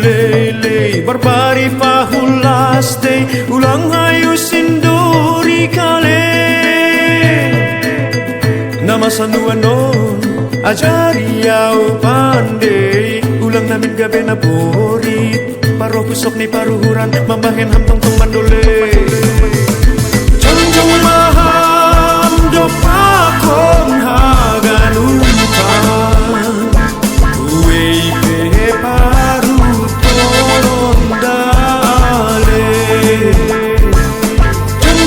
lele barbari pahulaste ulang hayu sinduri kale nama sanduan non ajari yau pandai ulang namin gabi na borit paro kusok ni paruhuran mambahin hamtong tong mandole Jong maham do pakon haganupan uwe pe paru toron dale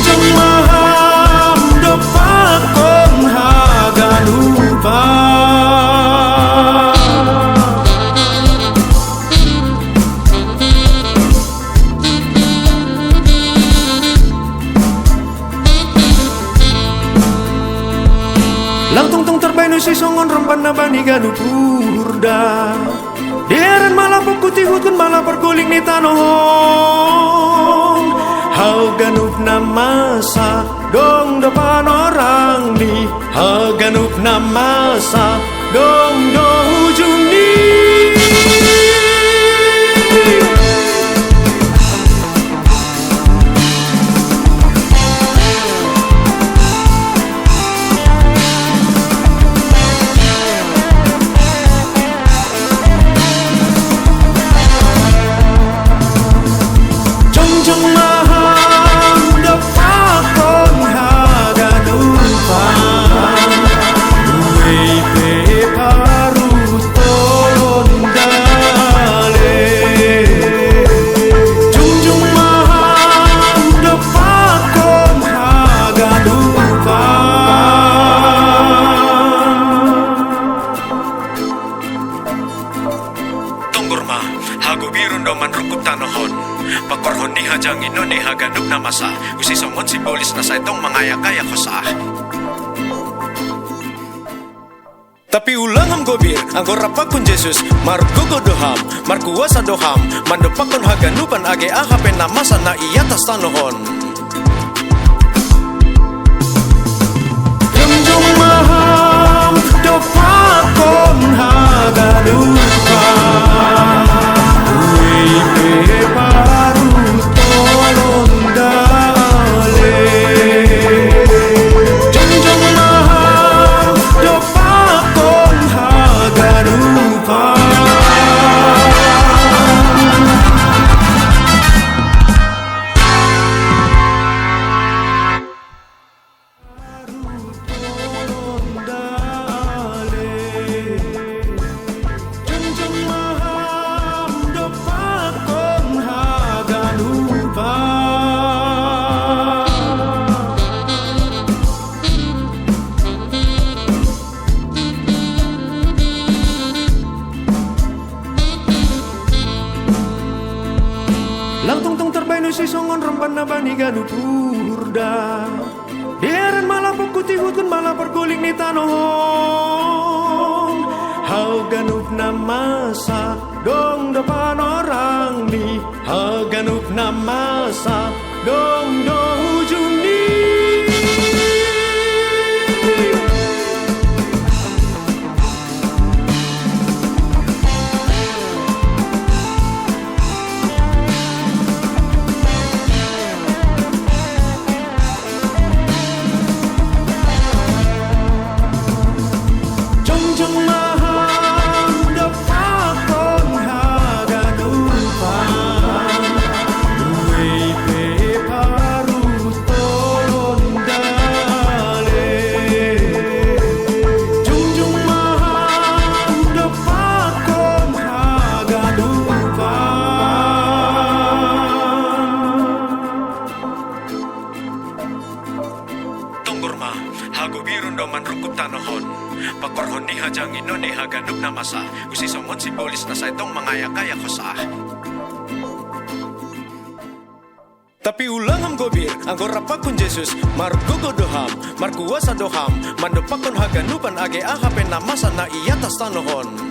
Jong maham do pakon haganupan Langtung tong terbainu si songon rempan na bani ganu purda Deren malah pukutihut kun malah perguling ni tanohon Hau ganup na masa dong depan orang ni Hau ganup na masa dong do hujung ni Hago birun do man rukut tanohon Pakorhon ni hajang ino ni haganuk na masa Usi somon si polis na sa itong mangaya-kaya kosa Tapi ulang am gobir Anggo rapakun Jesus Marut gogo doham Markuasa doham Mandopakon haganupan age ahapen na masa na iatas tanohon Jong maham dopakon haganupan Langtung tong terbainu si songon rempan na bani ganu purda Deren malah pukutihut kun malah perguling ni tanohon Hau ganup na masa dong depan orang ni Hau ganup na masa dong do hujung ni Hago birun do man rukut tanohon Pakorhon ni hajang ino ni haganuk na masa Usi somon si polis na sa itong mangaya-kaya kosa Tapi ulang am gobir Anggo rapakun Jesus Marut gogo doham Markuasa doham Mandopakon haganupan age ahapen na masa na iatas tanohon